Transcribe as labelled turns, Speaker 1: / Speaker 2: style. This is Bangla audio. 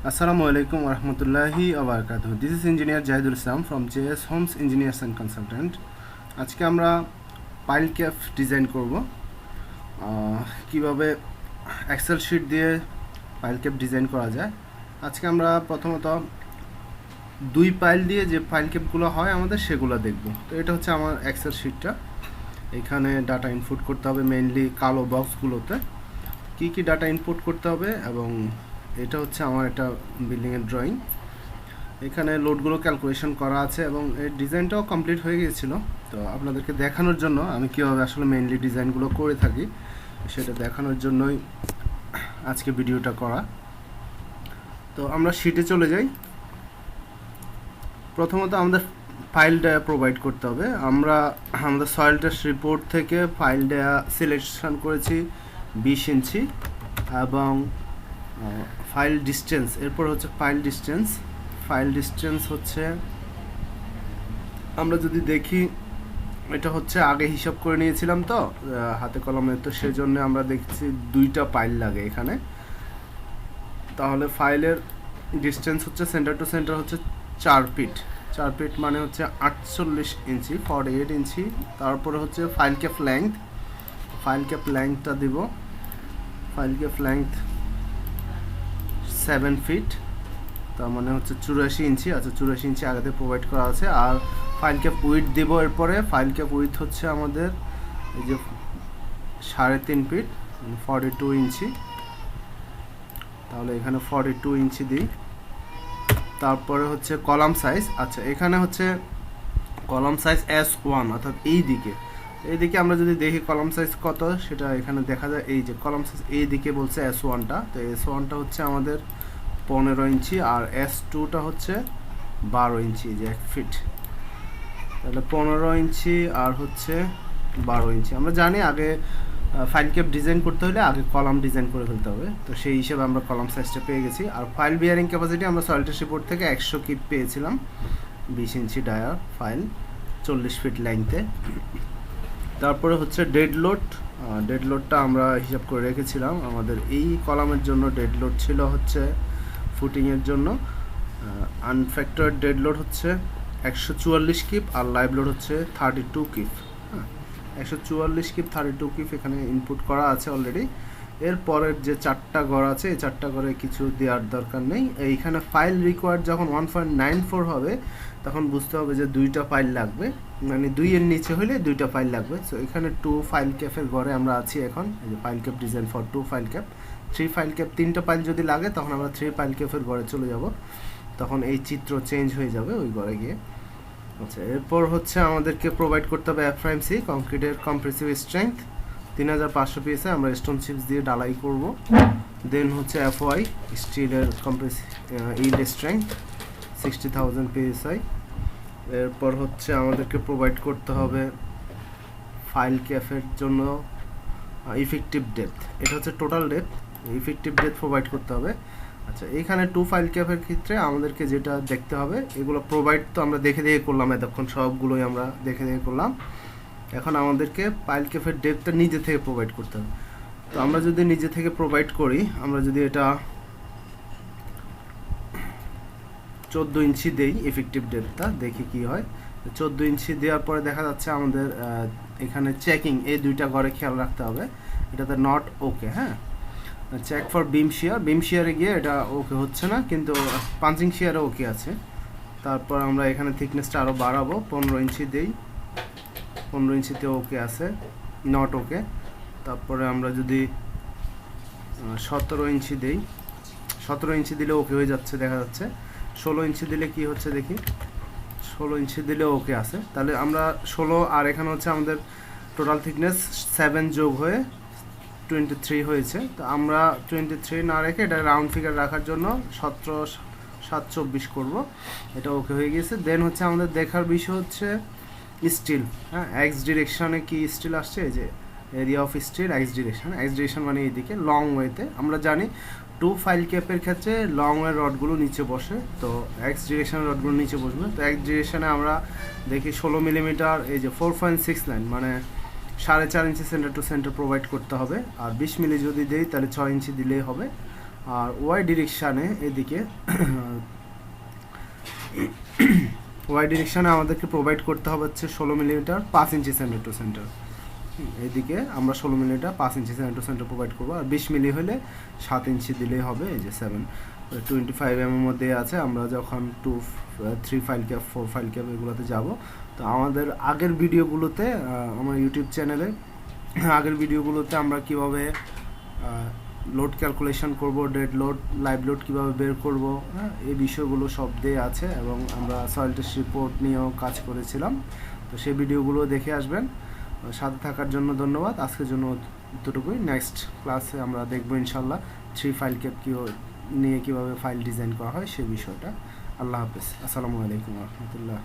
Speaker 1: Assalamualaikum warahmatullahi wabarakatuh. This is Engineer Jahidul Islam from JS Homes Engineers and Consultant. আজকে আমরা পাইল ক্যাপ ডিজাইন করব। কিভাবে এক্সেল শিট দিয়ে পাইল ক্যাপ ডিজাইন করা যায়। আজকে আমরা প্রথমত দুই পাইল দিয়ে যে পাইল ক্যাপগুলো হয় আমাদের সেগুলো দেখব। তো এটা হচ্ছে আমার এক্সেল শিটটা। এখানে ডাটা ইনপুট করতে হবে মেইনলি কালো বক্সগুলোতে কি কি ডাটা ইনপুট করতে হবে, এবং এটা হচ্ছে আমার একটা বিল্ডিংয়ের ড্রয়িং। এখানে লোডগুলো ক্যালকুলেশন করা আছে এবং এই ডিজাইনটাও কমপ্লিট হয়ে গিয়েছিল। তো আপনাদেরকে দেখানোর জন্য আমি কীভাবে আসলে মেইনলি ডিজাইনগুলো করে থাকি সেটা দেখানোর জন্যই আজকে ভিডিওটা করা। তো আমরা শিটে চলে যাই। প্রথমত আমাদের ফাইল ডায়া প্রোভাইড করতে হবে। আমরা আমাদের সয়েল টেস্ট রিপোর্ট থেকে ফাইল ডায়া সিলেকশন করেছি 20 ইঞ্চি এবং ফাইল ডিস্টেন্স। এরপর হচ্ছে ফাইল ডিস্টেন্স হচ্ছে আমরা যদি দেখি এটা হচ্ছে আগে হিসাব করে নিয়েছিলাম তো হাতে কলমে, তো সেজন্য আমরা দেখছি দুইটা ফাইল লাগে এখানে। তাহলে ফাইলের ডিস্টেন্স হচ্ছে সেন্টার টু সেন্টার হচ্ছে 4 ফিট মানে হচ্ছে 48 ইঞ্চি 48 ইঞ্চি। তারপরে হচ্ছে ফাইল ক্যাপ লেংথটা দিব। ফাইল ক্যাপ লেংথ 7 ফিট, তার মানে হচ্ছে 84 ইঞ্চি। আচ্ছা 84 ইঞ্চি আগেতে প্রোভাইড করা আছে। আর ফাইল ক্যাপ উইথ দিব। এরপরে ফাইল ক্যাপ উইথ হচ্ছে আমাদের এই যে 3.5 ফিট 42 ইঞ্চি। তাহলে এখানে 42 ইঞ্চি দিই। তারপরে হচ্ছে কলাম সাইজ। আচ্ছা এখানে হচ্ছে কলাম সাইজ S1 অর্থাৎ এইদিকে আমরা যদি দেখি কলাম সাইজ কত সেটা এখানে দেখা যায়। এই যে কলাম সাইজ এইদিকে বলছে S1টা, তো S1টা হচ্ছে আমাদের 15 ইঞ্চি আর S2টা হচ্ছে 12 ইঞ্চি, যে 1 ফিট। তাহলে 15 ইঞ্চি আর হচ্ছে 12 ইঞ্চি। আমরা জানি আগে ফাইল ক্যাপ ডিজাইন করতে হলে আগে কলাম ডিজাইন করে ফেলতে হবে, তো সেই হিসেবে আমরা কলাম সাইজটা পেয়ে গেছি। আর ফাইল বিয়ারিং ক্যাপাসিটি আমরা সয়েল টেস্ট রিপোর্ট থেকে 100 কিপ পেয়েছিলাম, 20 ইঞ্চি ডায়ার ফাইল 40 ফিট লেংথে। তারপরে হচ্ছে ডেড লোডটা আমরা হিসাব করে রেখেছিলাম। আমাদের এই কলামের জন্য ডেড লোড ছিল হচ্ছে ফুটিংয়ের জন্য আনফ্যাক্টর ডেড লোড হচ্ছে 144 কিপ আর লাইভ লোড হচ্ছে 32 কিপ। 144 কিপ 32 কিপ এখানে ইনপুট করা আছে অলরেডি। এরপরের যে 4টা ঘর আছে এই 4টা ঘরে কিছু দেওয়ার দরকার নেই। এইখানে ফাইল রিকোয়ার্ড যখন 1.94 হবে তখন বুঝতে হবে যে 2টা ফাইল লাগবে, মানে 2 এর নিচে হলে 2টা ফাইল লাগবে। সো এখানে 2 ফাইল ক্যাপের ঘরে আমরা আছি এখন। এই যে file cap design for 2 file cap. 3 file cap 3টা ফাইল যদি লাগে তখন আমরা 3 ফাইল ক্যাপের ঘরে চলে যাব, তখন এই চিত্র চেঞ্জ হয়ে যাবে ওই ঘরে গিয়ে। আচ্ছা এরপর হচ্ছে আমাদেরকে প্রোভাইড করতে হবে F'(C) কংক্রিটের কম্প্রেসিভ স্ট্রেংথ 3500 পিএসআই। আমরা স্টোন চিপস দিয়ে ডালাই করব। দেন হচ্ছে FY স্টিলের কম্প্রেসিভ ইল্ড স্ট্রেংথ 60,000 পিএসআই। এরপর হচ্ছে আমাদেরকে প্রোভাইড করতে হবে ফাইল ক্যাপের জন্য ইফেক্টিভ ডেপথ। এটা হচ্ছে total depth, effective depth provide করতে হবে। আচ্ছা এখানে 2 ফাইল ক্যাপের ক্ষেত্রে আমাদেরকে যেটা দেখতে হবে, এগুলো প্রোভাইড তো আমরা দেখে করলাম, এতক্ষণ সবগুলোই আমরা দেখে করলাম। এখন আমাদেরকে ফাইল ক্যাপের ডেপথটা নিজে থেকে প্রোভাইড করতে হবে। তো আমরা যদি নিজে থেকে প্রোভাইড করি, আমরা যদি এটা 14 ইঞ্চি দেই ইফেক্টিভ ডেপথটা, দেখি কি হয়। 14 ইঞ্চি দেওয়ার পরে দেখা যাচ্ছে আমাদের এখানে চেকিং এই 2টা ঘরে খেয়াল রাখতে হবে, এটাতে নট ওকে। হ্যাঁ, চেক ফর বিম শিয়ারে গিয়ে এটা ওকে হচ্ছে না, কিন্তু পাঞ্চিং শিয়ারে ওকে আছে। তারপর আমরা এখানে থিকনেসটা আরও বাড়াবো, 15 ইঞ্চি দেই। 15 ইঞ্চিতে ওকে আছে, নট ওকে। তারপরে আমরা যদি 17 ইঞ্চি দেই, 17 ইঞ্চি দিলে ওকে হয়ে যাচ্ছে দেখা যাচ্ছে। 16 ইঞ্চি দিলে কি হচ্ছে দেখি, 16 ইঞ্চি দিলে ওকে আছে। তাহলে আমরা 16 আর এখানে হচ্ছে আমাদের টোটাল থিকনেস 7 যোগ হয়ে 23 হয়েছে। তো আমরা 23 না রেখে এটা রাউন্ড ফিগার রাখার জন্য 17/7 করব। এটা ওকে হয়ে গিয়েছে। দেন হচ্ছে আমাদের দেখার বিষয় হচ্ছে স্টিল। হ্যাঁ, এক্স ডিরেকশনে কি স্টিল আসছে, এই যে area of steel X direction মানে এইদিকে লং ওয়েতে। আমরা জানি 2 ফাইল ক্যাপের ক্ষেত্রে লং ওয়ে রডগুলো নিচে বসে, তো এক্স ডিরেকশনের রডগুলো নিচে বসবে। তো এক্স ডিরেকশনে আমরা দেখি 16 মিলিমিটার, এই যে 4.69 মানে 4.5 ইঞ্চি সেন্টার টু সেন্টার প্রোভাইড করতে হবে। আর 20 মিলি যদি দেই তাহলে 6 ইঞ্চি দিলেই হবে। আর ওয়াই ডিরেকশানে এদিকে ওয়াই ডিরেকশানে আমাদেরকে প্রোভাইড করতে হবে হচ্ছে 16 মিলিমিটার 5 ইঞ্চি সেন্টার টু সেন্টার। এইদিকে আমরা 16 মিলিমিটার 5 ইঞ্চি সেন্টার টু সেন্টার প্রোভাইড করবো, আর 20 মিলি হলে 7 ইঞ্চি দিলেই হবে। এই যে 25 mm মধ্যে আছে। আমরা যখন 2, 3 ফাইল ক্যাপ, 4 ফাইল ক্যাপ এগুলোতে যাব, তো আমাদের আগের ভিডিওগুলোতে আমার ইউটিউব চ্যানেলে আগের ভিডিওগুলোতে আমরা কিভাবে লোড ক্যালকুলেশন করব, ডেড লোড, লাইভ লোড কীভাবে বের করব, হ্যাঁ, এই বিষয়গুলো সব দিয়ে আছে, এবং আমরা সয়েল টেস্ট রিপোর্ট নিয়েও কাজ করেছিলাম। তো সেই ভিডিওগুলো দেখে আসবেন। সাথে থাকার জন্য ধন্যবাদ। আজকের জন্য এতটুকুই। নেক্সট ক্লাসে আমরা দেখব ইনশাল্লাহ 3 ফাইল ক্যাপ নিয়ে কীভাবে ফাইল ডিজাইন করা হয় সেই বিষয়টা। আল্লাহ হাফেজ। আসসালামু আলাইকুম রহমতুল্লাহ।